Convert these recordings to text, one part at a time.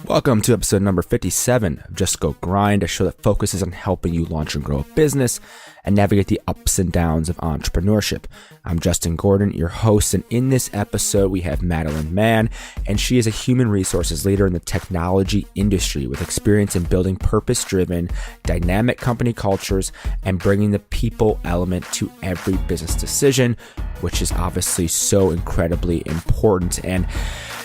Welcome to episode number 57 of Just Go Grind, a show that focuses on helping you launch and grow a business and navigate the ups and downs of entrepreneurship. I'm Justin Gordon, your host, and in this episode, we have Madeline Mann, and she is a human resources leader in the technology industry with experience in building purpose-driven, dynamic company cultures and bringing the people element to every business decision, which is obviously so incredibly important. And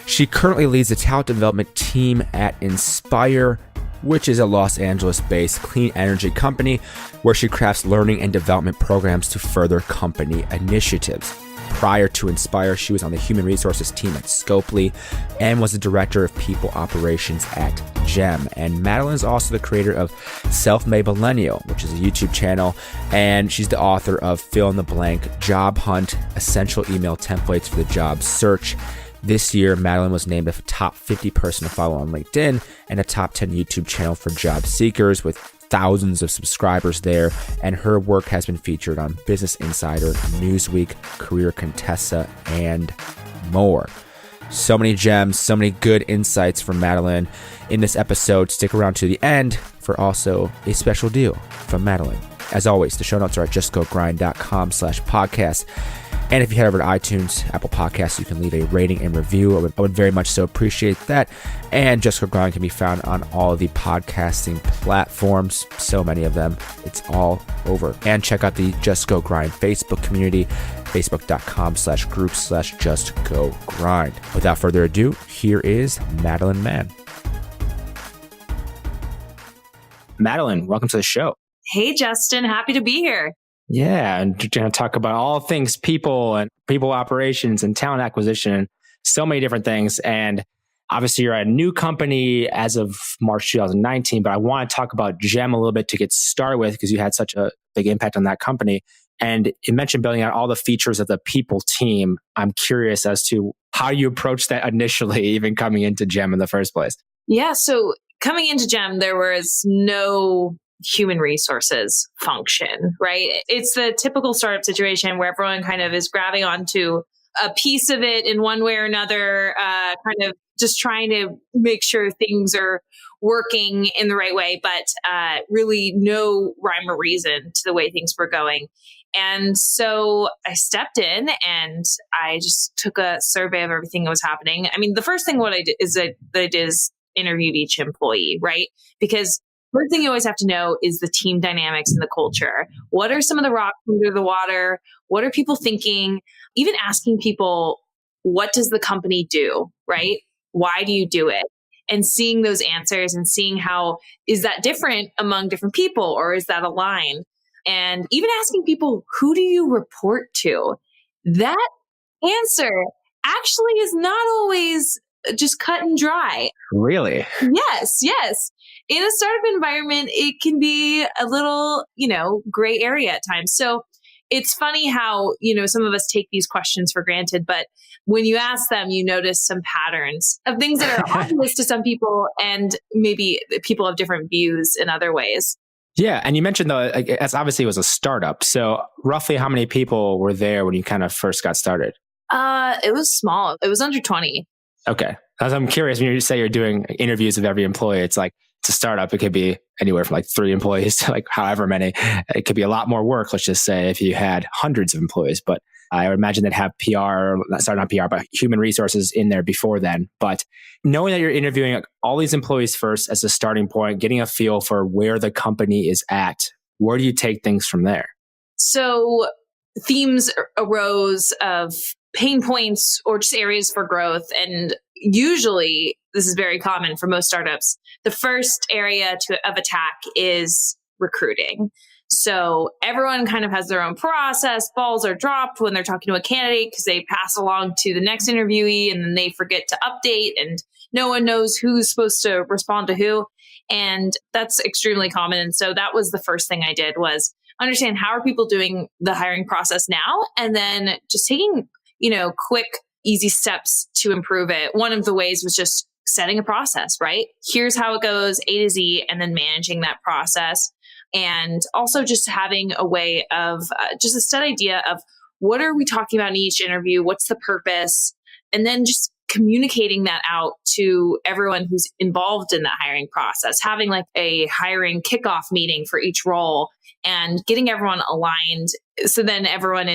she currently leads the talent development team at Inspire, which is a Los Angeles-based clean energy company where she crafts learning and development programs to further company initiatives. Prior to Inspire, she was on the human resources team at Scopely and was the director of people operations at GEM. And Madeline is also the creator of Self-Made Millennial, which is a YouTube channel, and she's the author of Fill in the Blank, Job Hunt, Essential Email Templates for the Job Search. This year, Madeline was named a top 50 person to follow on LinkedIn and a top 10 YouTube channel for job seekers with thousands of subscribers there. And her work has been featured on Business Insider, Newsweek, Career Contessa, and more. So many gems, so many good insights from Madeline in this episode. Stick around to the end for also a special deal from Madeline. As always, the show notes are at justgogrind.com/podcast. And if you head over to iTunes, Apple Podcasts, you can leave a rating and review. I would very much so appreciate that. And Just Go Grind can be found on all of the podcasting platforms, so many of them. It's all over. And check out the Just Go Grind Facebook community, facebook.com/group/justgogrind. Without further ado, here is Madeline Mann. Madeline, welcome to the show. Hey, Justin. Happy to be here. Yeah, and we're going to talk about all things people and people operations and talent acquisition, so many different things. And obviously, you're at a new company as of March 2019, but I want to talk about GEM a little bit to get started with because you had such a big impact on that company. And you mentioned building out all the features of the people team. I'm curious as to how you approached that initially, even coming into GEM in the first place. Yeah, so coming into GEM, there was no human resources function, right? It's the typical startup situation where everyone kind of is grabbing onto a piece of it in one way or another, kind of just trying to make sure things are working in the right way, but really no rhyme or reason to the way things were going. And so I stepped in and I just took a survey of everything that was happening. I mean, the first thing I did is interviewed each employee, right? Because first thing you always have to know is the team dynamics and the culture. What are some of the rocks under the water? What are people thinking? Even asking people, what does the company do, right? Why do you do it? And seeing those answers and seeing how is that different among different people or is that aligned? And even asking people, who do you report to? That answer actually is not always just cut and dry. Really? Yes. In a startup environment, it can be a little, gray area at times. So it's funny how, some of us take these questions for granted, but when you ask them, you notice some patterns of things that are obvious to some people and maybe people have different views in other ways. Yeah. And you mentioned though, as obviously it was a startup. So roughly how many people were there when you kind of first got started? It was small. It was under 20. Okay. As I'm curious, when you say you're doing interviews of every employee, it's like it's a startup. It could be anywhere from like 3 employees to like however many. It could be a lot more work, let's just say, if you had hundreds of employees. But I would imagine they'd have not PR, but human resources in there before then. But knowing that you're interviewing all these employees first as a starting point, getting a feel for where the company is at, where do you take things from there? So themes arose of pain points or just areas for growth. And usually this is very common for most startups. The first area of attack is recruiting. So everyone kind of has their own process. Balls are dropped when they're talking to a candidate because they pass along to the next interviewee and then they forget to update and no one knows who's supposed to respond to who. And that's extremely common. And so that was the first thing I did was understand how are people doing the hiring process now? And then just taking, quick, easy steps to improve it. One of the ways was just setting a process, right? Here's how it goes, A to Z, and then managing that process. And also just having a way of just a set idea of what are we talking about in each interview? What's the purpose? And then just communicating that out to everyone who's involved in that hiring process, having like a hiring kickoff meeting for each role and getting everyone aligned. So then everyone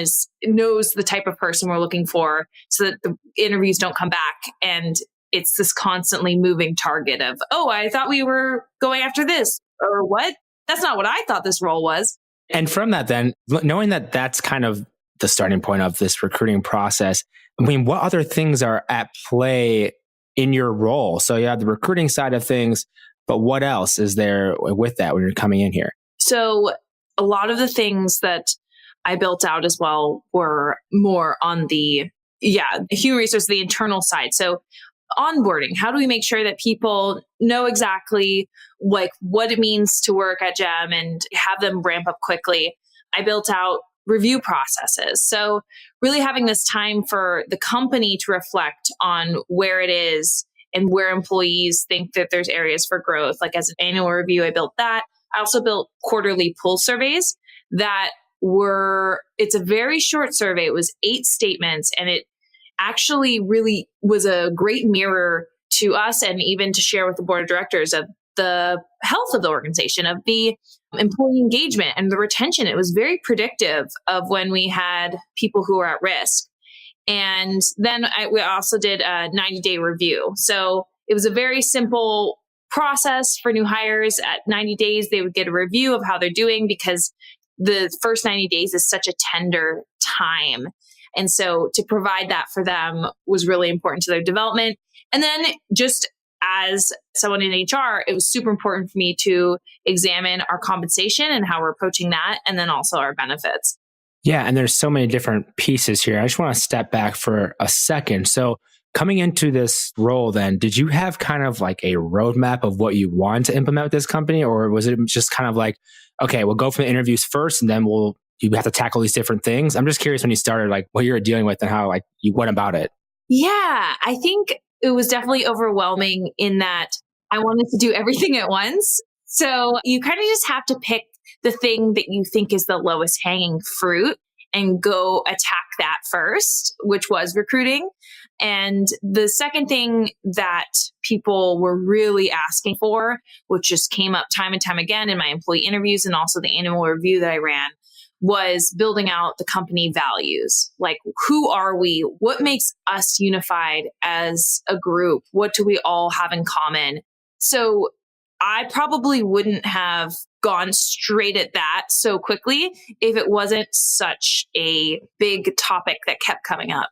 knows the type of person we're looking for so that the interviews don't come back. And it's this constantly moving target of, oh, I thought we were going after this, or what? That's not what I thought this role was. And from that, then, knowing that that's kind of the starting point of this recruiting process, I mean, what other things are at play in your role? So you have the recruiting side of things, but what else is there with that when you're coming in here? So a lot of the things that I built out as well were more on the human resource, the internal side. So onboarding, how do we make sure that people know exactly like what it means to work at GEM and have them ramp up quickly? I built out review processes. So really having this time for the company to reflect on where it is and where employees think that there's areas for growth. Like as an annual review, I built that. I also built quarterly pull surveys that it's a very short survey. It was 8 statements, and it actually really was a great mirror to us and even to share with the board of directors of the health of the organization, of the employee engagement and the retention. It was very predictive of when we had people who were at risk. And then we also did a 90-day review. So it was a very simple process for new hires. At 90 days, they would get a review of how they're doing, because the first 90 days is such a tender time. And so to provide that for them was really important to their development. And then just as someone in HR, it was super important for me to examine our compensation and how we're approaching that, and then also our benefits. Yeah, and there's so many different pieces here. I just want to step back for a second. So coming into this role then, did you have kind of like a roadmap of what you wanted to implement with this company? Or was it just kind of like, okay, we'll go from the interviews first and then you have to tackle these different things? I'm just curious when you started, like what you were dealing with and how like you went about it. Yeah, I think it was definitely overwhelming in that I wanted to do everything at once. So you kind of just have to pick the thing that you think is the lowest hanging fruit and go attack that first, which was recruiting. And the second thing that people were really asking for, which just came up time and time again in my employee interviews and also the annual review that I ran, was building out the company values. Like, who are we? What makes us unified as a group? What do we all have in common? So I probably wouldn't have gone straight at that so quickly if it wasn't such a big topic that kept coming up.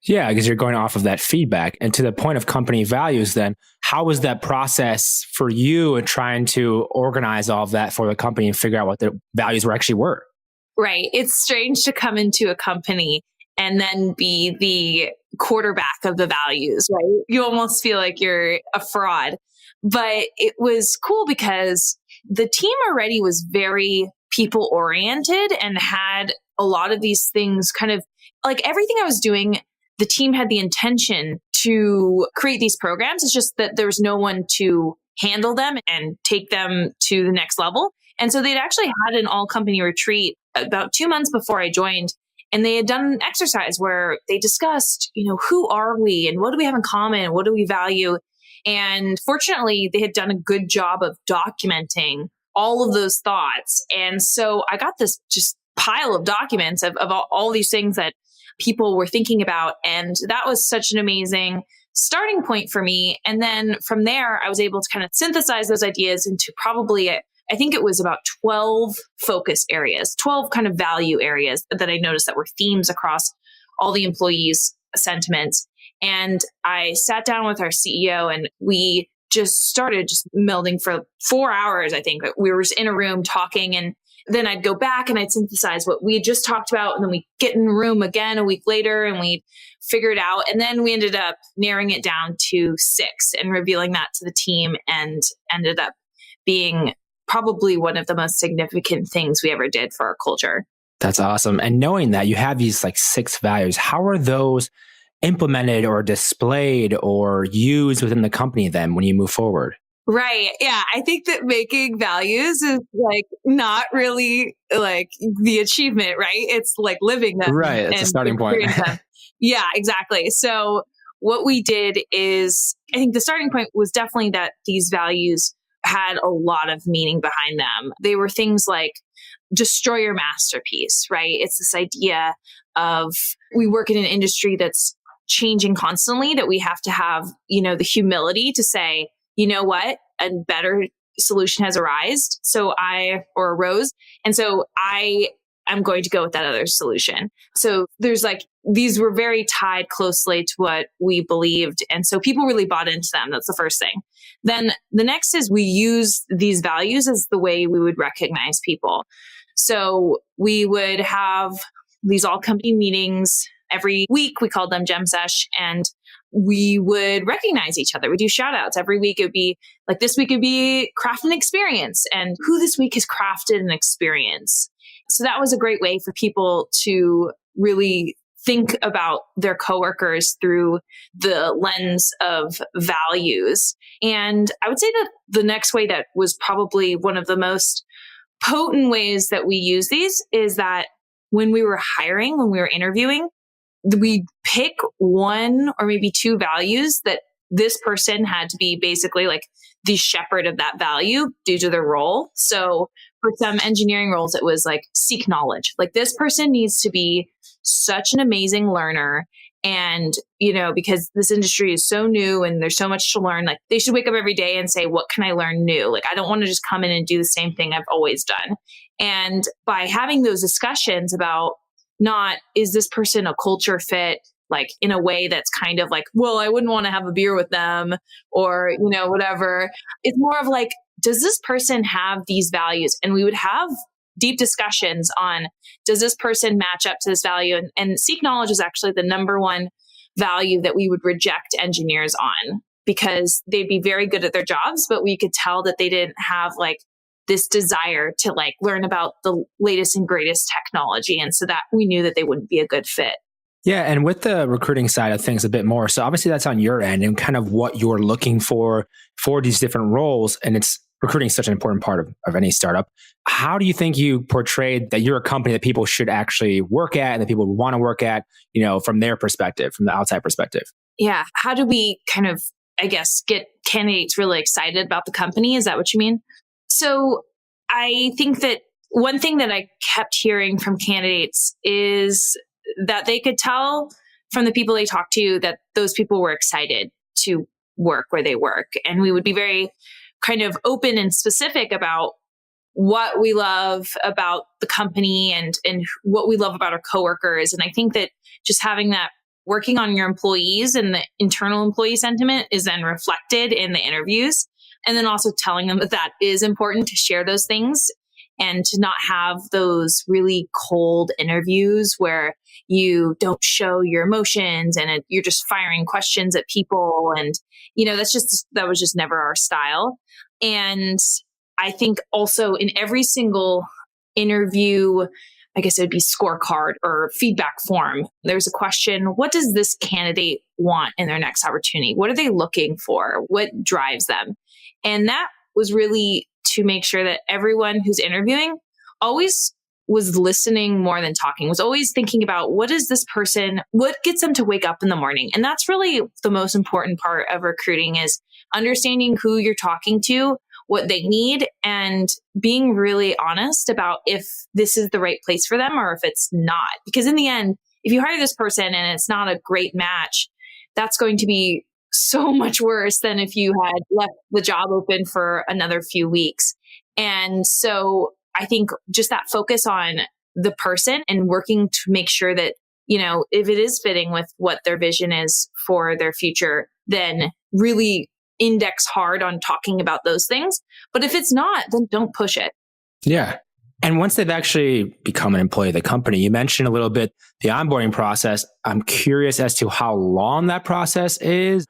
Yeah, because you're going off of that feedback. And to the point of company values, then how was that process for you in trying to organize all of that for the company and figure out what the values were? Right. It's strange to come into a company and then be the quarterback of the values, right? You almost feel like you're a fraud. But it was cool because the team already was very people oriented and had a lot of these things kind of like everything I was doing. The team had the intention to create these programs. It's just that there was no one to handle them and take them to the next level. And so they'd actually had an all company retreat about 2 months before I joined. And they had done an exercise where they discussed, who are we and what do we have in common? What do we value? And fortunately, they had done a good job of documenting all of those thoughts. And so I got this just pile of documents of all these things that people were thinking about. And that was such an amazing starting point for me. And then from there, I was able to kind of synthesize those ideas into probably, I think it was about 12 focus areas, 12 kind of value areas that I noticed that were themes across all the employees' sentiments. And I sat down with our CEO and we just started just melding for 4 hours. I think we were just in a room talking, and then I'd go back and I'd synthesize what we had just talked about. And then we get in the room again a week later and we figure it out. And then we ended up narrowing it down to 6 and revealing that to the team, and ended up being probably one of the most significant things we ever did for our culture. That's awesome. And knowing that you have these like 6 values, how are those implemented or displayed or used within the company then when you move forward? Right. Yeah. I think that making values is like not really like the achievement, right? It's like living them. Right. It's a starting point. Yeah, exactly. So what we did is, I think the starting point was definitely that these values had a lot of meaning behind them. They were things like destroy your masterpiece, right? It's this idea of we work in an industry that's changing constantly, that we have to have, the humility to say, you know what, a better solution has arose. And so I'm going to go with that other solution. So there's these were very tied closely to what we believed. And so people really bought into them. That's the first thing. Then the next is we use these values as the way we would recognize people. So we would have these all company meetings every week. We called them Gem Sesh, and we would recognize each other. We do shout outs every week. It would be this week, it'd be craft an experience, and who this week has crafted an experience. So that was a great way for people to really think about their coworkers through the lens of values. And I would say that the next way that was probably one of the most potent ways that we use these is that when we were hiring, when we were interviewing, we pick one or maybe two values that this person had to be basically the shepherd of that value due to their role. So for some engineering roles, it was seek knowledge. This person needs to be such an amazing learner. And, because this industry is so new and there's so much to learn, they should wake up every day and say, what can I learn new? I don't want to just come in and do the same thing I've always done. And by having those discussions about not, is this person a culture fit, in a way that's kind of well, I wouldn't want to have a beer with them or, whatever. It's more of does this person have these values? And we would have deep discussions on, does this person match up to this value? And seek knowledge is actually the number one value that we would reject engineers on, because they'd be very good at their jobs, but we could tell that they didn't have this desire to learn about the latest and greatest technology. And so that we knew that they wouldn't be a good fit. Yeah. And with the recruiting side of things a bit more. So obviously that's on your end and kind of what you're looking for these different roles. And recruiting is such an important part of any startup. How do you think you portrayed that you're a company that people should actually work at and that people want to work at, from their perspective, from the outside perspective? Yeah. How do we kind of, I guess, get candidates really excited about the company? Is that what you mean? So I think that one thing that I kept hearing from candidates is that they could tell from the people they talked to that those people were excited to work where they work. And we would be very kind of open and specific about what we love about the company and what we love about our coworkers. And I think that just having that, working on your employees and the internal employee sentiment is then reflected in the interviews. And then also telling them that is important to share those things and to not have those really cold interviews where you don't show your emotions and you're just firing questions at people. And, that was just never our style. And I think also in every single interview, I guess it would be scorecard or feedback form, there's a question, what does this candidate want in their next opportunity? What are they looking for? What drives them? And that was really to make sure that everyone who's interviewing always was listening more than talking, was always thinking about what gets them to wake up in the morning. And that's really the most important part of recruiting, is understanding who you're talking to, what they need, and being really honest about if this is the right place for them or if it's not. Because in the end, if you hire this person and it's not a great match, that's going to be so much worse than if you had left the job open for another few weeks. And so I think just that focus on the person and working to make sure that, if it is fitting with what their vision is for their future, then really index hard on talking about those things. But if it's not, then don't push it. Yeah. And once they've actually become an employee of the company, you mentioned a little bit the onboarding process. I'm curious as to how long that process is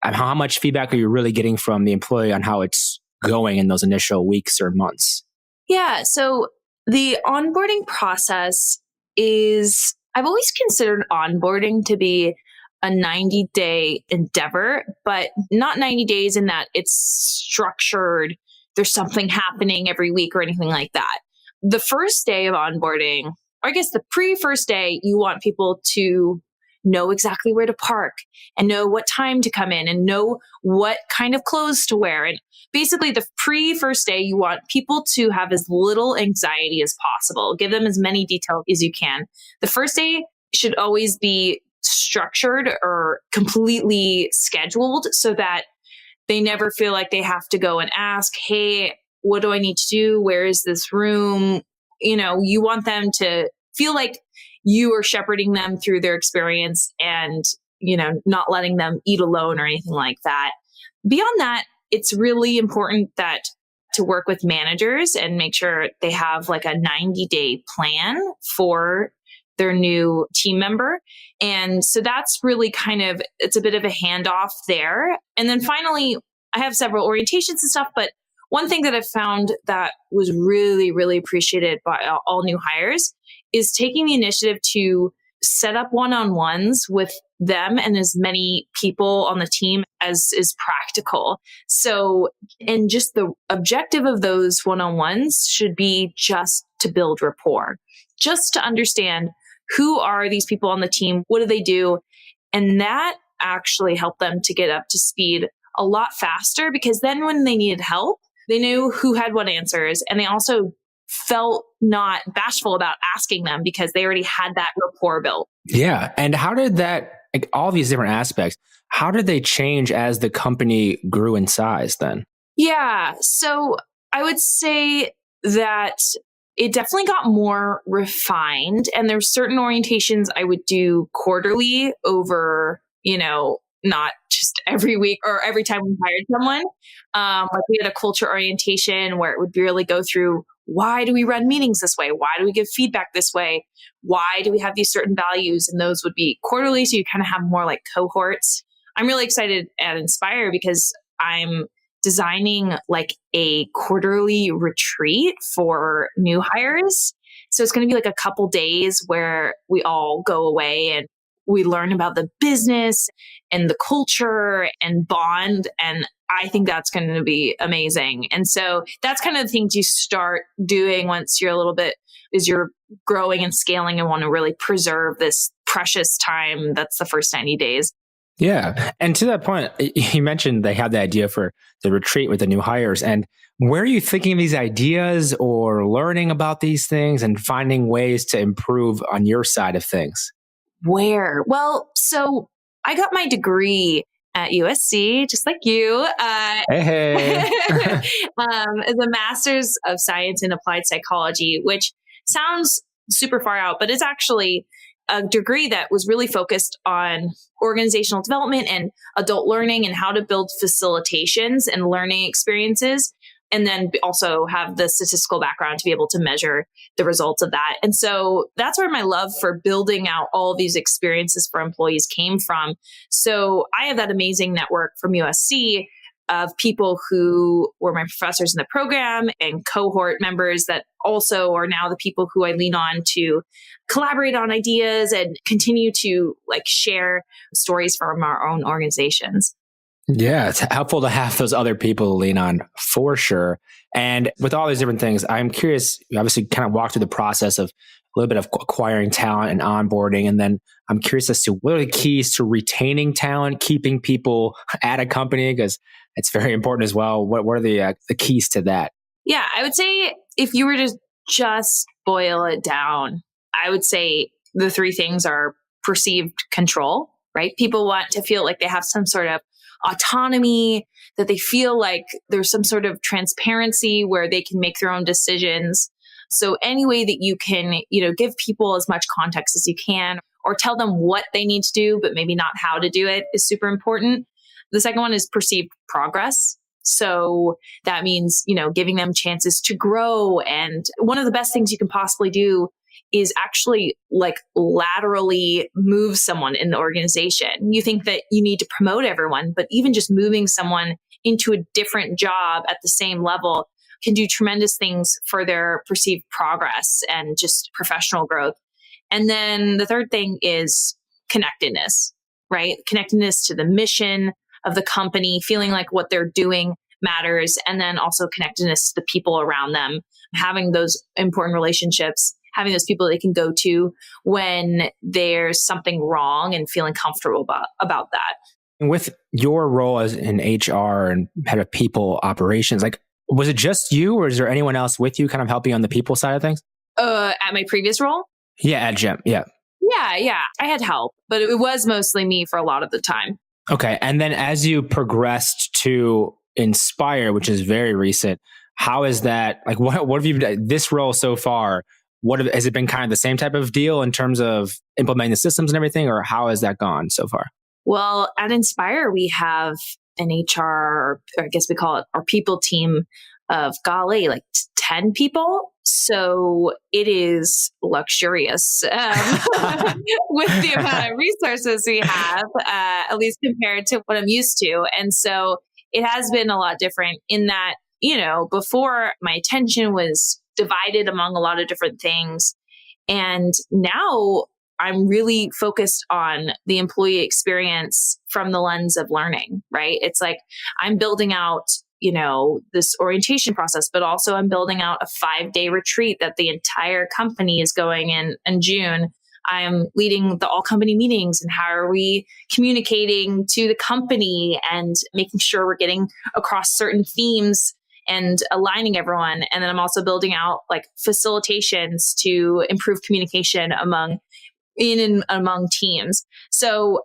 and how much feedback are you really getting from the employee on how it's going in those initial weeks or months? Yeah. So the onboarding process is, I've always considered onboarding to be a 90-day endeavor, but not 90 days in that it's structured. There's something happening every week or anything like that. The first day of onboarding, or I guess the pre-first day, you want people to know exactly where to park and know what time to come in and know what kind of clothes to wear. And basically, the first day, you want people to have as little anxiety as possible. Give them as many details as you can. The first day should always be structured or completely scheduled so that they never feel like they have to go and ask, hey, what do I need to do? Where is this room? You want them to feel like you are shepherding them through their experience and, not letting them eat alone or anything like that. Beyond that, it's really important to work with managers and make sure they have like a 90-day plan for their new team member. And so that's really it's a bit of a handoff there. And then finally, I have several orientations and stuff, but one thing that I've found that was really, really appreciated by all new hires is taking the initiative to set up one-on-ones with them and as many people on the team as is practical. So, and just the objective of those one-on-ones should be just to build rapport, just to understand who are these people on the team, what do they do? And that actually helped them to get up to speed a lot faster, because then when they needed help, they knew who had what answers, and they also felt not bashful about asking them because they already had that rapport built. Yeah. And how did that, like all these different aspects, how did they change as the company grew in size then? Yeah. So I would say that it definitely got more refined, and there's certain orientations I would do quarterly over, not just every week or every time we hired someone. Like we had a culture orientation where it would really go through, why do we run meetings this way? Why do we give feedback this way? Why do we have these certain values? And those would be quarterly. So you kind of have more like cohorts. I'm really excited at Inspire because I'm designing like a quarterly retreat for new hires. So it's going to be like a couple days where we all go away and we learn about the business and the culture and bond. And I think that's going to be amazing. And so that's kind of the things you start doing once you're growing and scaling and want to really preserve this precious time. That's the first 90 days. Yeah. And to that point, you mentioned they had the idea for the retreat with the new hires. And where are you thinking of these ideas or learning about these things and finding ways to improve on your side of things? Where? Well, so I got my degree at USC, just like you, Hey. as a master's of science in applied psychology, which sounds super far out, but it's actually a degree that was really focused on organizational development and adult learning and how to build facilitations and learning experiences. And then also have the statistical background to be able to measure the results of that. And so that's where my love for building out all these experiences for employees came from. So I have that amazing network from USC of people who were my professors in the program and cohort members that also are now the people who I lean on to collaborate on ideas and continue to like share stories from our own organizations. Yeah, it's helpful to have those other people to lean on for sure. And with all these different things, I'm curious, you obviously kind of walk through the process of a little bit of acquiring talent and onboarding. And then I'm curious as to what are the keys to retaining talent, keeping people at a company, because it's very important as well. What are the keys to that? Yeah, I would say if you were to just boil it down, I would say the three things are perceived control, right? People want to feel like they have some sort of autonomy, that they feel like there's some sort of transparency where they can make their own decisions. So any way that you can, give people as much context as you can or tell them what they need to do, but maybe not how to do it is super important. The second one is perceived progress. So that means, giving them chances to grow. And one of the best things you can possibly do is actually like laterally move someone in the organization. You think that you need to promote everyone, but even just moving someone into a different job at the same level can do tremendous things for their perceived progress and just professional growth. And then the third thing is connectedness, right? Connectedness to the mission of the company, feeling like what they're doing matters. And then also connectedness to the people around them, having those important relationships having those people they can go to when there's something wrong and feeling comfortable about that. And with your role as in HR and head of people operations, like, was it just you or is there anyone else with you kind of helping on the people side of things? At my previous role? Yeah, at Gem. Yeah. Yeah. I had help, but it was mostly me for a lot of the time. Okay. And then as you progressed to Inspire, which is very recent, how is that? Like, what have you done this role so far? Has it been kind of the same type of deal in terms of implementing the systems and everything, or how has that gone so far? Well, at Inspire, we have an HR, or I guess we call it our people team of golly, like 10 people. So it is luxurious with the amount of resources we have, at least compared to what I'm used to. And so it has been a lot different in that, before my attention was divided among a lot of different things. And now I'm really focused on the employee experience from the lens of learning, right? It's like I'm building out, this orientation process, but also I'm building out a 5-day retreat that the entire company is going in June. I'm leading the all company meetings and how are we communicating to the company and making sure we're getting across certain themes and aligning everyone. And then I'm also building out like facilitations to improve communication among teams. So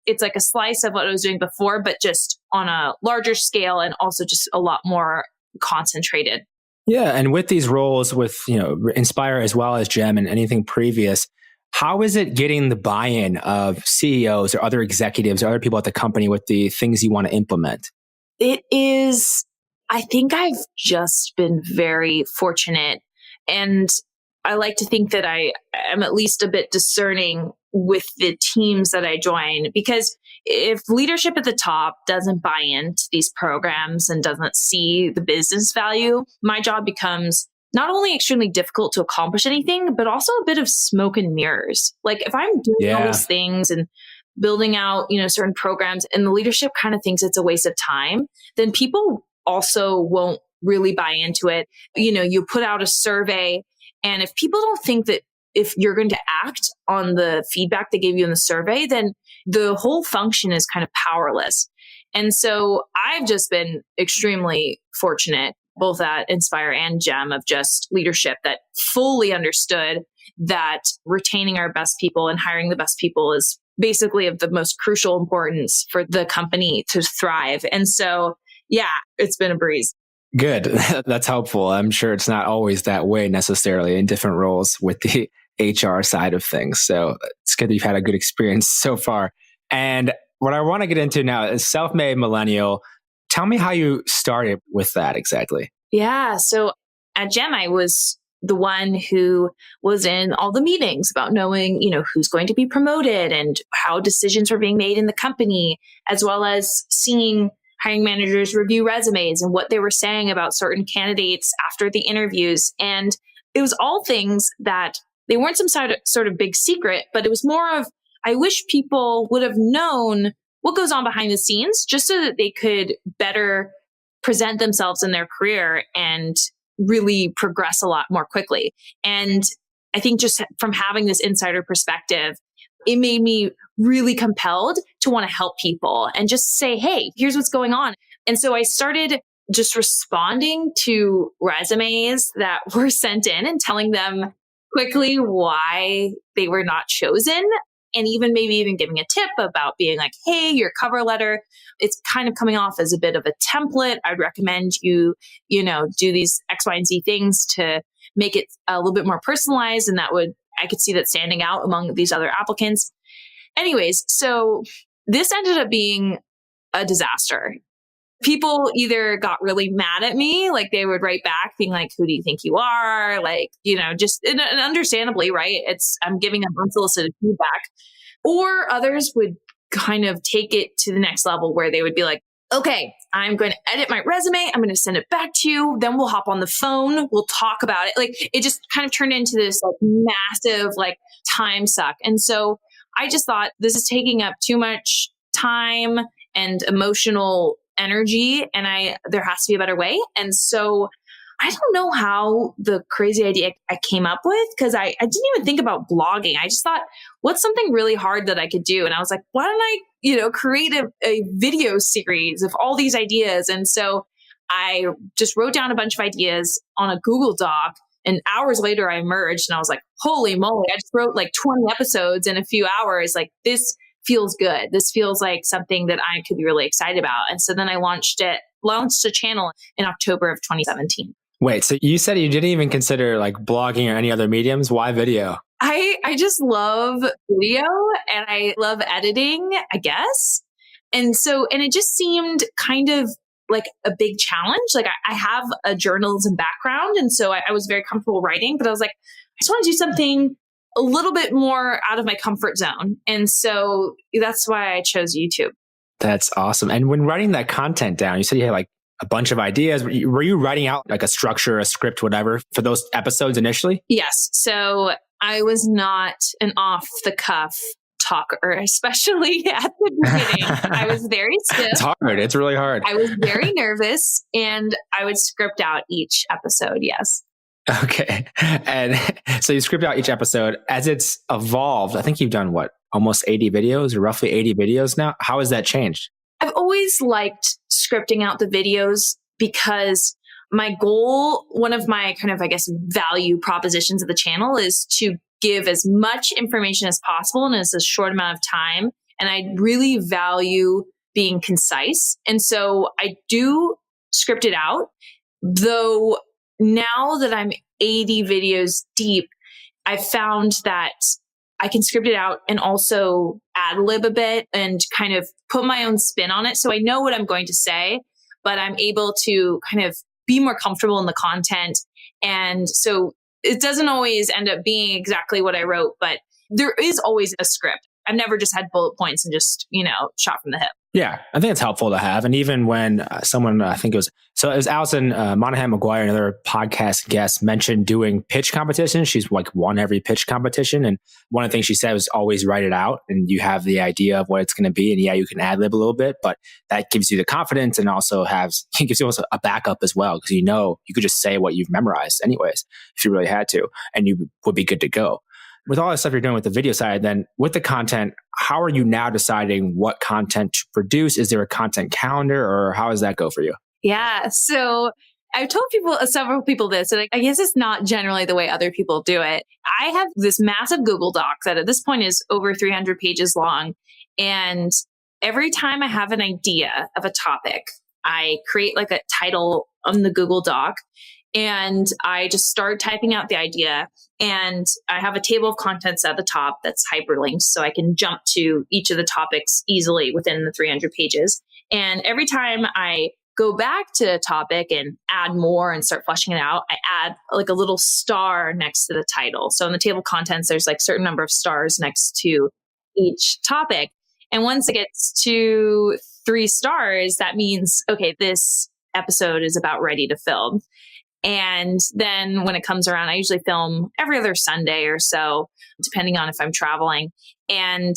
it's like a slice of what I was doing before, but just on a larger scale and also just a lot more concentrated. Yeah. And with these roles with, Inspire as well as Gem and anything previous, how is it getting the buy-in of CEOs or other executives or other people at the company with the things you want to implement? It is, I think I've just been very fortunate, and I like to think that I am at least a bit discerning with the teams that I join, because if leadership at the top doesn't buy into these programs and doesn't see the business value, my job becomes not only extremely difficult to accomplish anything, but also a bit of smoke and mirrors. Like if I'm doing all these things and building out, certain programs and the leadership kind of thinks it's a waste of time, then people also won't really buy into it. You put out a survey, and if people don't think that if you're going to act on the feedback they gave you in the survey, then the whole function is kind of powerless. And so I've just been extremely fortunate, both at Inspire and Gem, of just leadership that fully understood that retaining our best people and hiring the best people is basically of the most crucial importance for the company to thrive. And so, yeah, it's been a breeze. Good. That's helpful. I'm sure it's not always that way necessarily in different roles with the HR side of things. So it's good that you've had a good experience so far. And what I want to get into now is self-made millennial. Tell me how you started with that exactly. Yeah. So at Gem, I was the one who was in all the meetings about knowing, who's going to be promoted and how decisions were being made in the company, as well as seeing hiring managers review resumes and what they were saying about certain candidates after the interviews. And it was all things that they weren't some sort of big secret, but it was more of, I wish people would have known what goes on behind the scenes just so that they could better present themselves in their career and really progress a lot more quickly. And I think just from having this insider perspective, it made me really compelled to want to help people and just say, hey, here's what's going on. And so I started just responding to resumes that were sent in and telling them quickly why they were not chosen. And maybe even giving a tip about being like, hey, your cover letter, it's kind of coming off as a bit of a template. I'd recommend you, do these X, Y, and Z things to make it a little bit more personalized. And I could see that standing out among these other applicants. Anyways, so this ended up being a disaster. People either got really mad at me, like they would write back being like, who do you think you are? Like, just and understandably, right? I'm giving them unsolicited feedback. Or others would kind of take it to the next level where they would be like, okay, I'm going to edit my resume. I'm going to send it back to you. Then we'll hop on the phone. We'll talk about it. Like it just kind of turned into this like massive like time suck. And so I just thought this is taking up too much time and emotional energy, and there has to be a better way. And so I don't know how the crazy idea I came up with, because I didn't even think about blogging. I just thought, what's something really hard that I could do? And I was like, why don't I, create a video series of all these ideas? And so I just wrote down a bunch of ideas on a Google Doc. And hours later, I emerged and I was like, holy moly, I just wrote like 20 episodes in a few hours. Like, this feels good. This feels like something that I could be really excited about. And so then I launched a channel in October of 2017. Wait, so you said you didn't even consider like blogging or any other mediums? Why video? I just love video and I love editing, I guess. And it just seemed kind of like a big challenge. Like I have a journalism background. And so I was very comfortable writing, but I was like, I just want to do something a little bit more out of my comfort zone. And so that's why I chose YouTube. That's awesome. And when writing that content down, you said you had like a bunch of ideas. Were you writing out like a structure, a script, whatever for those episodes initially? Yes. So I was not an off the cuff talker, especially at the beginning. I was very stiff. It's hard. It's really hard. I was very nervous and I would script out each episode. Yes. Okay. And so you script out each episode as it's evolved. I think you've done what? Almost 80 videos or roughly 80 videos now. How has that changed? I've always liked scripting out the videos because my goal, one of my kind of, I guess, value propositions of the channel is to give as much information as possible in as a short amount of time. And I really value being concise. And so I do script it out, though now that I'm 80 videos deep, I found that I can script it out and also ad lib a bit and kind of put my own spin on it. So I know what I'm going to say, but I'm able to kind of be more comfortable in the content. And so it doesn't always end up being exactly what I wrote, but there is always a script. I've never just had bullet points and just, shot from the hip. Yeah, I think it's helpful to have. And even when someone, I think it was Allison Monahan McGuire, another podcast guest, mentioned doing pitch competitions. She's like won every pitch competition. And one of the things she said was always write it out and you have the idea of what it's going to be. And yeah, you can ad lib a little bit, but that gives you the confidence and also gives you also a backup as well. Because you could just say what you've memorized anyways, if you really had to, and you would be good to go. With all the stuff you're doing with the video side, then with the content, how are you now deciding what content to produce? Is there a content calendar or how does that go for you? Yeah. So I've told several people this, and I guess it's not generally the way other people do it. I have this massive Google Doc that at this point is over 300 pages long. And every time I have an idea of a topic, I create like a title on the Google Doc and I just start typing out the idea. And I have a table of contents at the top that's hyperlinked so I can jump to each of the topics easily within the 300 pages. And every time I go back to a topic and add more and start fleshing it out, I add like a little star next to the title. So in the table of contents, there's like a certain number of stars next to each topic. And once it gets to 3 stars, that means, okay, this episode is about ready to film. And then when it comes around, I usually film every other Sunday or so, depending on if I'm traveling. And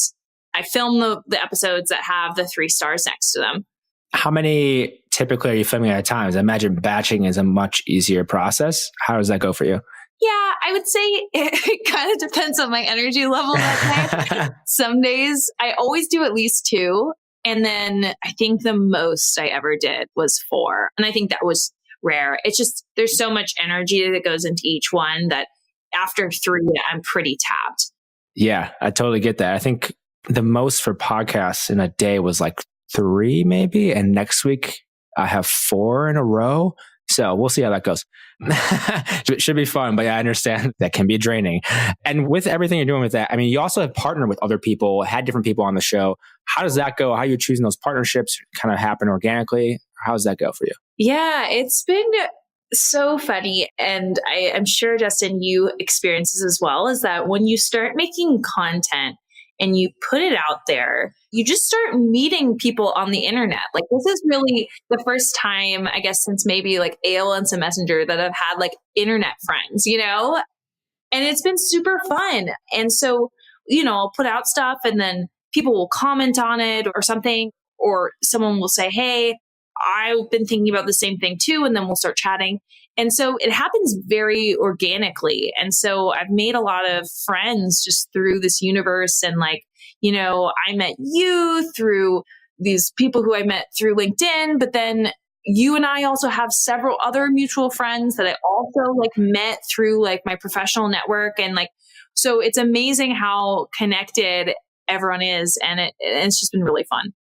I film the episodes that have the 3 stars next to them. How many typically are you filming at a time? I imagine batching is a much easier process. How does that go for you? Yeah, I would say it kind of depends on my energy level that day. Some days I always do at least 2. And then I think the most I ever did was 4. And I think that was rare. It's just, there's so much energy that goes into each one that after 3, I'm pretty tapped. Yeah, I totally get that. I think the most for podcasts in a day was like 3 maybe. And next week I have 4 in a row. So we'll see how that goes. It should be fun, but yeah, I understand that can be draining. And with everything you're doing with that, I mean, you also have partnered with other people, had different people on the show. How does that go? How are you choosing those partnerships? Kind of happen organically? How does that go for you? Yeah, it's been so funny. And I'm sure, Justin, you experience this as well, is that when you start making content and you put it out there, you just start meeting people on the internet. Like, this is really the first time, I guess, since maybe like AOL Instant Messenger that I've had like internet friends, and it's been super fun. And so, I'll put out stuff and then people will comment on it or something, or someone will say, hey, I've been thinking about the same thing too. And then we'll start chatting. And so it happens very organically. And so I've made a lot of friends just through this universe. And like, I met you through these people who I met through LinkedIn, but then you and I also have several other mutual friends that I also like met through like my professional network. And like, so it's amazing how connected everyone is. And it's just been really fun.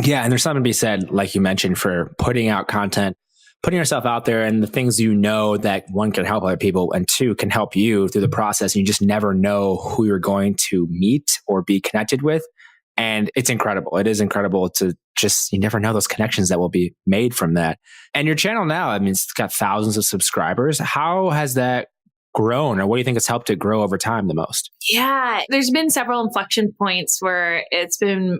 Yeah. And there's something to be said, like you mentioned, for putting out content, putting yourself out there, and the things that one can help other people and two can help you through the process. And you just never know who you're going to meet or be connected with. And it's incredible. It is incredible to you never know those connections that will be made from that. And your channel now, I mean, it's got thousands of subscribers. How has that grown, or what do you think has helped it grow over time the most? Yeah, there's been several inflection points where it's been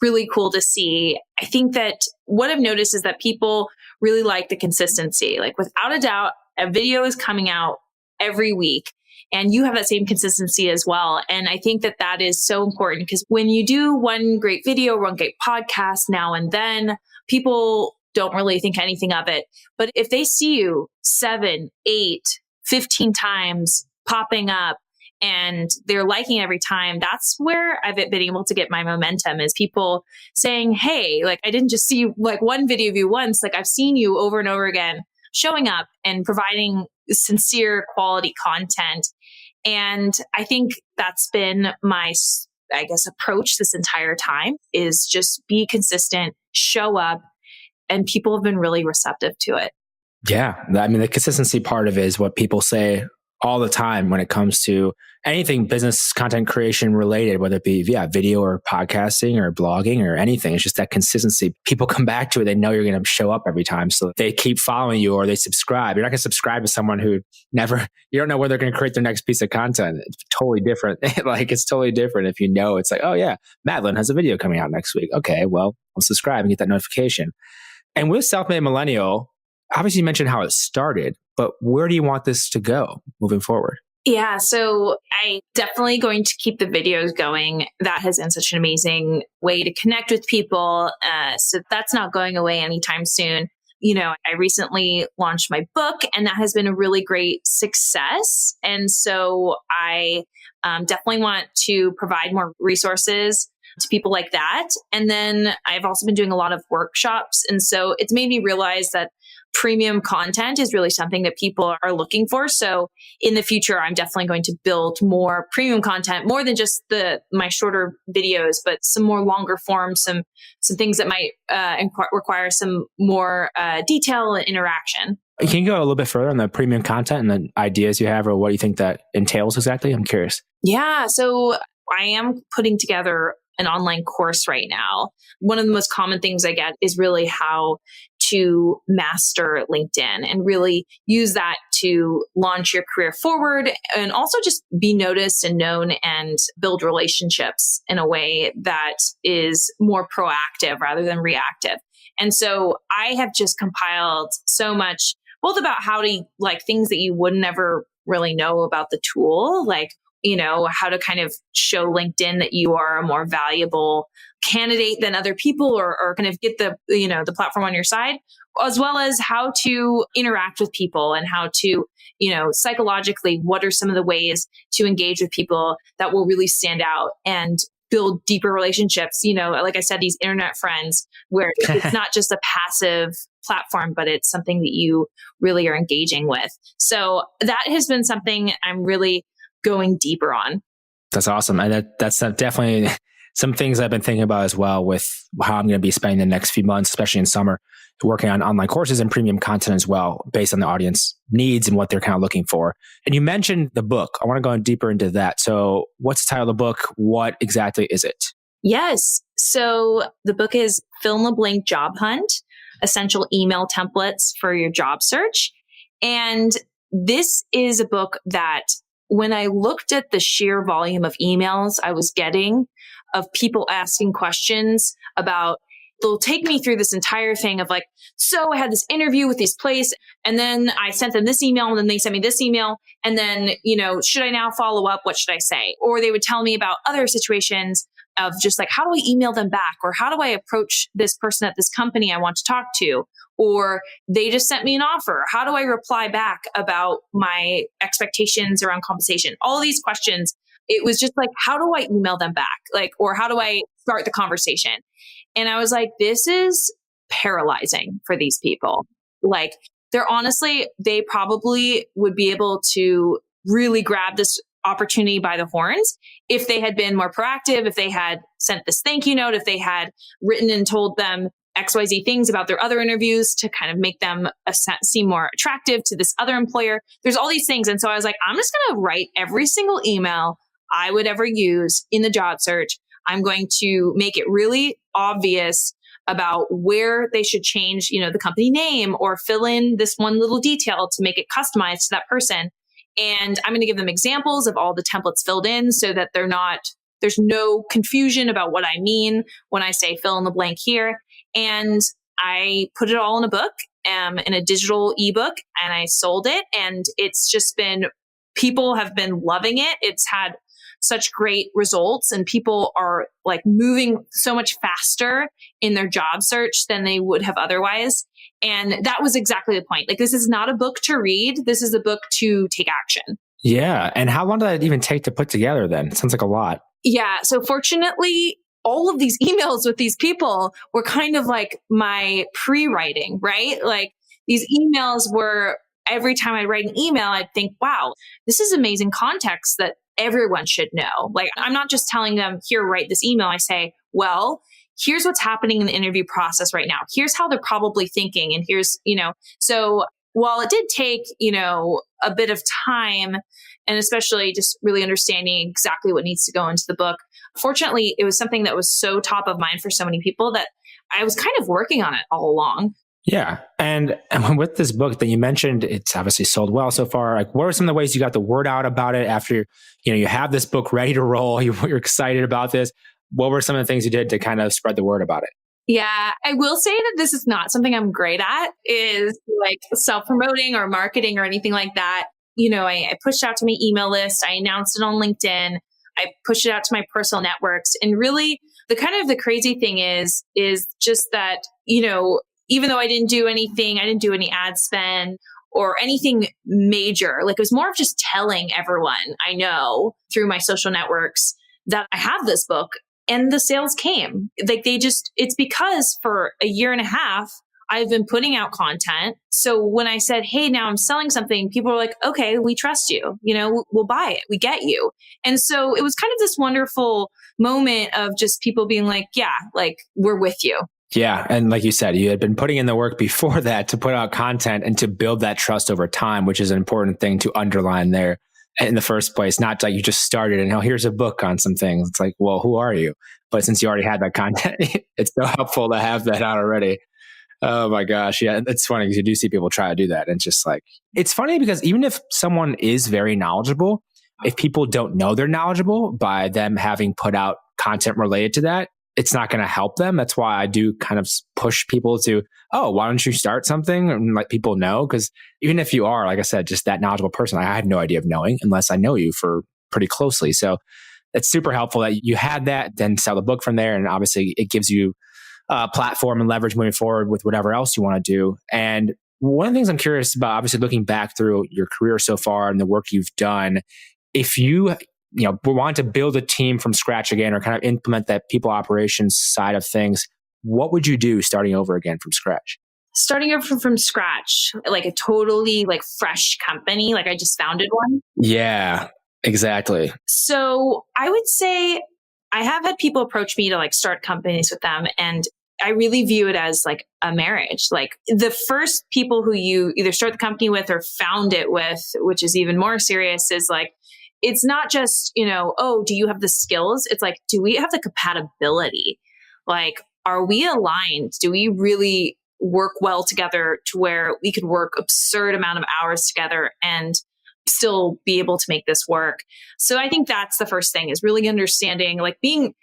really cool to see. I think that what I've noticed is that people really like the consistency. Like without a doubt, a video is coming out every week. And you have that same consistency as well. And I think that that is so important because when you do one great video, one great podcast now and then, people don't really think anything of it. But if they see you 7, 8, 15 times popping up and they're liking every time, that's where I've been able to get my momentum, is people saying, hey, like I didn't just see like one video of you once, like I've seen you over and over again showing up and providing sincere quality content. And I think that's been my, approach this entire time, is just be consistent, show up, and people have been really receptive to it. Yeah. I mean, the consistency part of it is what people say all the time when it comes to anything business content creation related, whether it be video or podcasting or blogging or anything. It's just that consistency. People come back to it. They know you're going to show up every time. So they keep following you or they subscribe. You're not going to subscribe to someone who you don't know where they're going to create their next piece of content. It's totally different. It's totally different if you know, it's like, oh yeah, Madeline has a video coming out next week. Okay, well, I'll subscribe and get that notification. And with Self-Made Millennial, obviously you mentioned how it started, but where do you want this to go moving forward? Yeah, so I definitely going to keep the videos going. That has been such an amazing way to connect with people. So that's not going away anytime soon. I recently launched my book, and that has been a really great success. And so I definitely want to provide more resources to people like that. And then I've also been doing a lot of workshops. And so it's made me realize that premium content is really something that people are looking for. So in the future, I'm definitely going to build more premium content, more than just my shorter videos, but some more longer form, some things that might require some more detail and interaction. Can you go a little bit further on the premium content and the ideas you have, or what you think that entails exactly? I'm curious. Yeah. So I am putting together an online course right now. One of the most common things I get is really how to master LinkedIn and really use that to launch your career forward, and also just be noticed and known and build relationships in a way that is more proactive rather than reactive. And so I have just compiled so much, both about how to things that you would never really know about the tool, like how to kind of show LinkedIn that you are a more valuable candidate than other people, or kind of get the platform on your side, as well as how to interact with people and how to, psychologically, what are some of the ways to engage with people that will really stand out and build deeper relationships. Like I said, these internet friends where it's not just a passive platform, but it's something that you really are engaging with. So that has been something I'm really going deeper on. That's awesome. And that's definitely some things I've been thinking about as well, with how I'm going to be spending the next few months, especially in summer, working on online courses and premium content as well, based on the audience needs and what they're kind of looking for. And you mentioned the book. I want to go deeper into that. So what's the title of the book? What exactly is it? Yes. So the book is Fill in the Blank Job Hunt, Essential Email Templates for Your Job Search. And this is a book that, when I looked at the sheer volume of emails I was getting of people asking questions about, they'll take me through this entire thing of so I had this interview with this place, and then I sent them this email, and then they sent me this email, and then, should I now follow up? What should I say? Or they would tell me about other situations of just like, how do I email them back? Or how do I approach this person at this company I want to talk to? Or they just sent me an offer. How do I reply back about my expectations around compensation? All these questions. It was just like, how do I email them back? Like, or how do I start the conversation? And I was like, this is paralyzing for these people. Like, they probably would be able to really grab this opportunity by the horns if they had been more proactive, if they had sent this thank you note, if they had written and told them XYZ things about their other interviews to kind of make them seem more attractive to this other employer. There's all these things. And so I was like, I'm just going to write every single email I would ever use in the job search. I'm going to make it really obvious about where they should change, the company name or fill in this one little detail to make it customized to that person. And I'm going to give them examples of all the templates filled in so that there's no confusion about what I mean when I say fill in the blank here. And I put it all in a book, in a digital ebook, and I sold it. And it's just people have been loving it. It's had such great results, and people are like moving so much faster in their job search than they would have otherwise. And that was exactly the point. Like, this is not a book to read. This is a book to take action. Yeah. And how long did that even take to put together then? It sounds like a lot. Yeah. So fortunately, all of these emails with these people were kind of like my pre-writing, right? Like, these emails were, every time I write an email, I'd think, wow, this is amazing context that everyone should know. Like, I'm not just telling them, here, write this email. I say, well, here's what's happening in the interview process right now. Here's how they're probably thinking. And here's, so while it did take, a bit of time, and especially just really understanding exactly what needs to go into the book, fortunately, it was something that was so top of mind for so many people that I was kind of working on it all along. Yeah. And with this book that you mentioned, it's obviously sold well so far. Like, what are some of the ways you got the word out about it after, you have this book ready to roll, you're excited about this? What were some of the things you did to kind of spread the word about it? Yeah, I will say that this is not something I'm great at, is like self-promoting or marketing or anything like that. I pushed out to my email list. I announced it on LinkedIn. I pushed it out to my personal networks. And really, the crazy thing is just that, even though I didn't do any ad spend or anything major. Like, it was more of just telling everyone I know through my social networks that I have this book, and the sales came. Like, it's because for a year and a half, I've been putting out content. So when I said, hey, now I'm selling something, people were like, okay, we trust you. We'll buy it. We get you. And so it was kind of this wonderful moment of just people being like, yeah, like, we're with you. Yeah. And like you said, you had been putting in the work before that to put out content and to build that trust over time, which is an important thing to underline there in the first place. Not like you just started and, here's a book on some things. It's like, well, who are you? But since you already had that content, it's so helpful to have that out already. Oh my gosh. Yeah. It's funny because you do see people try to do that. And just like, it's funny because even if someone is very knowledgeable, if people don't know they're knowledgeable by them having put out content related to that, it's not going to help them. That's why I do kind of push people to, why don't you start something and let people know? Because even if you are, like I said, just that knowledgeable person, I had no idea of knowing unless I know you for pretty closely. So it's super helpful that you had that, then sell the book from there. And obviously it gives you a platform and leverage moving forward with whatever else you want to do. And one of the things I'm curious about, obviously looking back through your career so far and the work you've done, if you want to build a team from scratch again or kind of implement that people operations side of things, what would you do starting over again from scratch? Starting over from scratch, like a totally like fresh company, like I just founded one. Yeah, exactly. So I would say I have had people approach me to like start companies with them, and I really view it as like a marriage. Like, the first people who you either start the company with or found it with, which is even more serious, is like, it's not just, do you have the skills? It's like, do we have the compatibility? Like, are we aligned? Do we really work well together to where we could work absurd amount of hours together and still be able to make this work? So I think that's the first thing, is really understanding, like, being,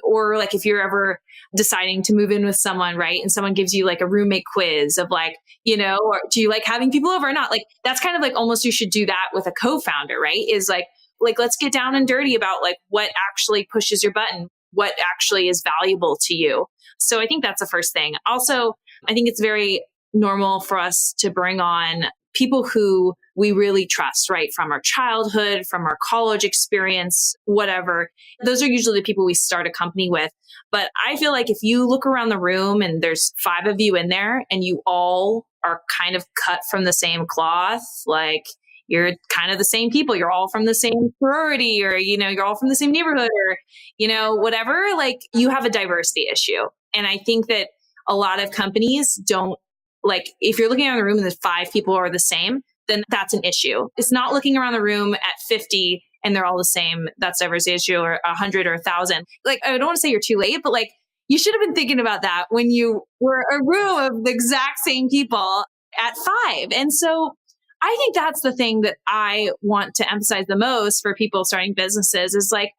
or like if you're ever deciding to move in with someone, right? And someone gives you like a roommate quiz of like, or do you like having people over or not? Like, that's kind of like almost you should do that with a co-founder, right? Is like, like, let's get down and dirty about like what actually pushes your button, what actually is valuable to you. So I think that's the first thing. Also, I think it's very normal for us to bring on people who we really trust, right? From our childhood, from our college experience, whatever. Those are usually the people we start a company with. But I feel like if you look around the room and there's 5 of you in there and you all are kind of cut from the same cloth, like you're kind of the same people, you're all from the same sorority, or, you're all from the same neighborhood, or, whatever, like you have a diversity issue. And I think that a lot of companies don't, like, if you're looking around the room and the 5 people are the same, then that's an issue. It's not looking around the room at 50 and they're all the same. That's diversity issue, or 100 or 1,000. Like, I don't want to say you're too late, but like, you should have been thinking about that when you were a room of the exact same people at 5. And so I think that's the thing that I want to emphasize the most for people starting businesses is like,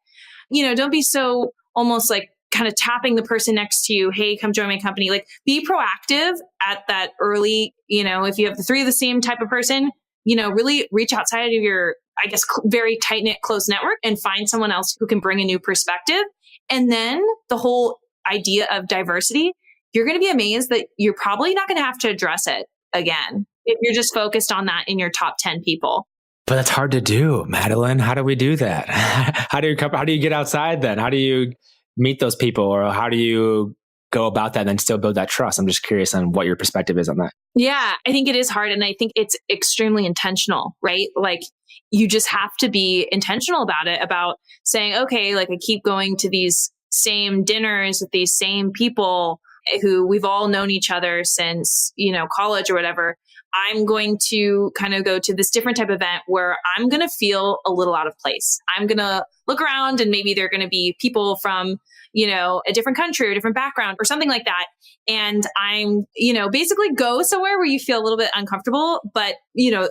don't be so almost like kind of tapping the person next to you. Hey, come join my company. Like, be proactive at that early, if you have the 3 of the same type of person, really reach outside of your, I guess, very tight knit, close network and find someone else who can bring a new perspective. And then the whole idea of diversity, you're going to be amazed that you're probably not going to have to address it again if you're just focused on that in your top 10 people. But that's hard to do, Madeline. How do we do that? How do you get outside then? How do you meet those people, or how do you go about that and then still build that trust? I'm just curious on what your perspective is on that. Yeah, I think it is hard. And I think it's extremely intentional, right? Like, you just have to be intentional about it, about saying, okay, like I keep going to these same dinners with these same people who we've all known each other since, college or whatever. I'm going to kind of go to this different type of event where I'm going to feel a little out of place. I'm going to look around and maybe there are going to be people from, a different country or different background or something like that. And I'm, basically go somewhere where you feel a little bit uncomfortable, but,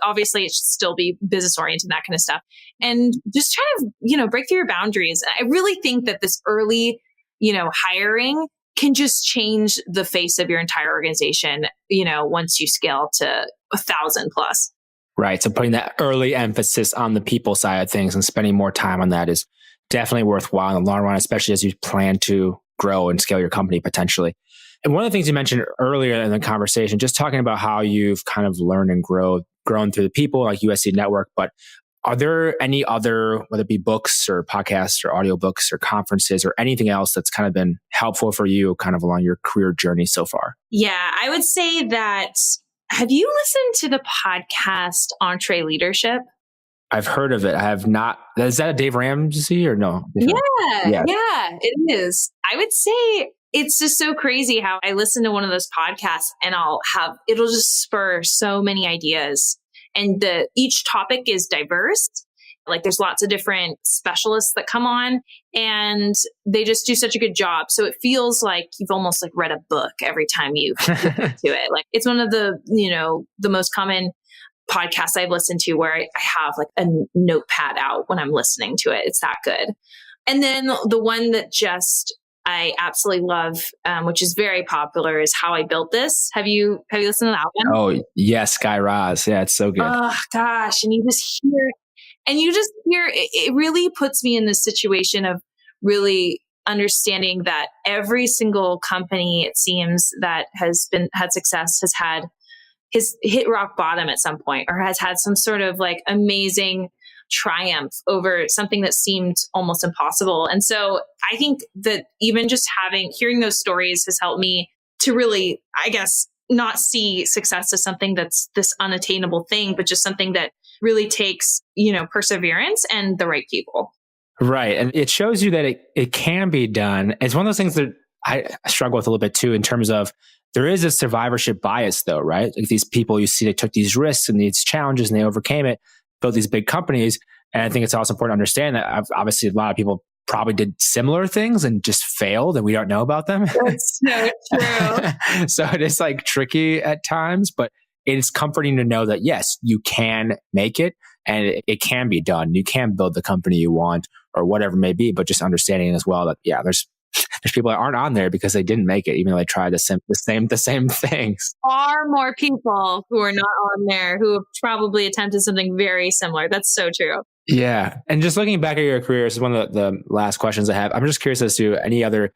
obviously it should still be business oriented, that kind of stuff. And just try to, break through your boundaries. I really think that this early, hiring can just change the face of your entire organization, once you scale to 1,000 plus. Right. So putting that early emphasis on the people side of things and spending more time on that is definitely worthwhile in the long run, especially as you plan to grow and scale your company potentially. And one of the things you mentioned earlier in the conversation, just talking about how you've kind of learned and grown through the people like USC Network, but are there any other, whether it be books or podcasts or audiobooks or conferences or anything else that's kind of been helpful for you kind of along your career journey so far? Yeah, I would say that, have you listened to the podcast Entre Leadership? I've heard of it. I have not. Is that a Dave Ramsey or no? Yeah, it is. I would say it's just so crazy how I listen to one of those podcasts and it'll just spur so many ideas. And each topic is diverse. Like, there's lots of different specialists that come on and they just do such a good job. So it feels like you've almost like read a book every time you listen to it. Like, it's one of the, the most common podcasts I've listened to where I have like a notepad out when I'm listening to it. It's that good. And then the one that I absolutely love, which is very popular, is How I Built This. Have you listened to that one? Oh, yes, Guy Raz. Yeah, it's so good. Oh gosh. And you just hear it really puts me in this situation of really understanding that every single company, it seems, that had success has hit rock bottom at some point, or has had some sort of like amazing triumph over something that seemed almost impossible. And so I think that even just hearing those stories has helped me to really, I guess, not see success as something that's this unattainable thing, but just something that really takes, perseverance and the right people. Right. And it shows you that it can be done. It's one of those things that I struggle with a little bit too, in terms of there is a survivorship bias though, right? Like, these people you see that took these risks and these challenges and they overcame it, built these big companies. And I think it's also important to understand that obviously a lot of people probably did similar things and just failed and we don't know about them. That's so true. So it is like tricky at times, but it's comforting to know that yes, you can make it and it can be done. You can build the company you want or whatever it may be, but just understanding as well that, yeah, there's people that aren't on there because they didn't make it, even though they tried the same things. Far more people who are not on there who have probably attempted something very similar. That's so true. Yeah. And just looking back at your career, this is one of the last questions I have. I'm just curious as to any other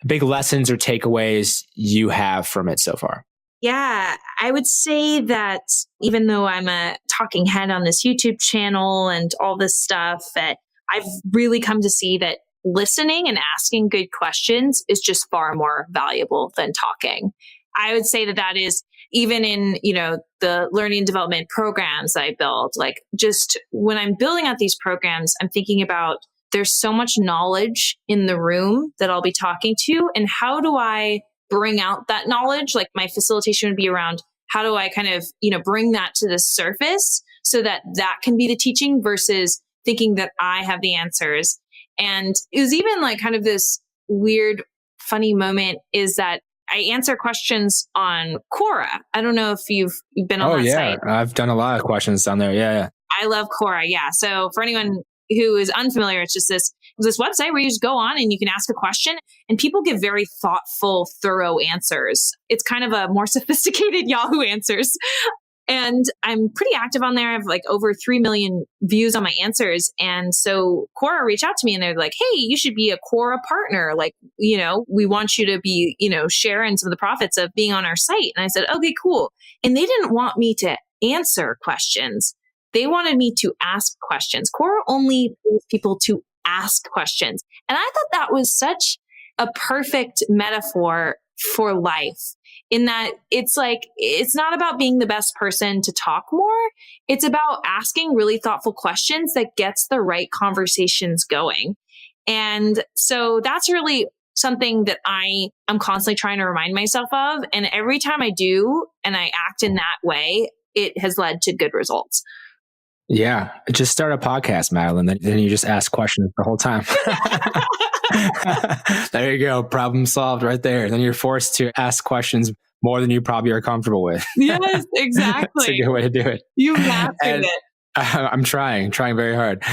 big lessons or takeaways you have from it so far. Yeah, I would say that even though I'm a talking head on this YouTube channel and all this stuff, that I've really come to see that listening and asking good questions is just far more valuable than talking. I would say that that is even in, the learning and development programs I build, like just when I'm building out these programs, I'm thinking about there's so much knowledge in the room that I'll be talking to, and how do I bring out that knowledge? Like my facilitation would be around how do I kind of, bring that to the surface so that that can be the teaching versus thinking that I have the answers. And it was even like kind of this weird, funny moment is that I answer questions on Quora. I don't know if you've been on that site. I've done a lot of questions down there. Yeah. I love Quora. Yeah. So for anyone who is unfamiliar, it's just this website where you just go on and you can ask a question and people give very thoughtful, thorough answers. It's kind of a more sophisticated Yahoo Answers. And I'm pretty active on there. I have like over 3 million views on my answers. And so Quora reached out to me and they're like, hey, you should be a Quora partner. Like, we want you to be, sharing some of the profits of being on our site. And I said, okay, cool. And they didn't want me to answer questions. They wanted me to ask questions. Quora only pays people to ask questions. And I thought that was such a perfect metaphor for life, in that it's like, it's not about being the best person to talk more. It's about asking really thoughtful questions that gets the right conversations going. And so that's really something that I am constantly trying to remind myself of. And every time I do, and I act in that way, it has led to good results. Yeah. Just start a podcast, Madeline. Then you just ask questions the whole time. There you go. Problem solved right there. Then you're forced to ask questions more than you probably are comfortable with. Yes, exactly. It's a good way to do it. You mastered it. I'm trying very hard.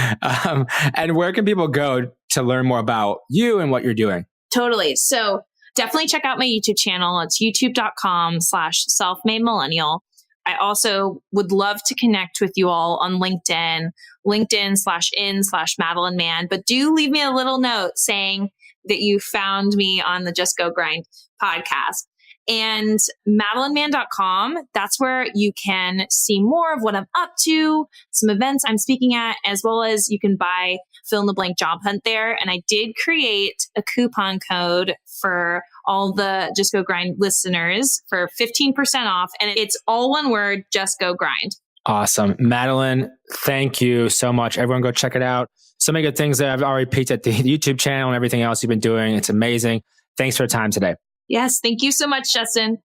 And where can people go to learn more about you and what you're doing? Totally. So definitely check out my YouTube channel. It's youtube.com/selfmademillennial. I also would love to connect with you all on LinkedIn/in/Madeline Mann, but do leave me a little note saying that you found me on the Just Go Grind podcast. And MadelineMann.com, that's where you can see more of what I'm up to, some events I'm speaking at, as well as you can buy fill in the blank job hunt there. And I did create a coupon code for all the Just Go Grind listeners for 15% off. And it's all one word, Just Go Grind. Awesome. Madeline, thank you so much. Everyone go check it out. So many good things that I've already peeked at the YouTube channel and everything else you've been doing. It's amazing. Thanks for your time today. Yes. Thank you so much, Justin.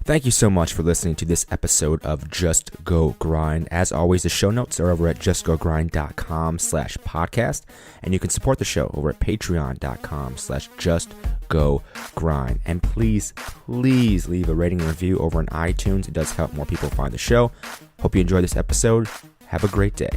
Thank you so much for listening to this episode of Just Go Grind. As always, the show notes are over at justgogrind.com/podcast. And you can support the show over at patreon.com/justgogrind. And please leave a rating and review over on iTunes. It does help more people find the show. Hope you enjoyed this episode. Have a great day.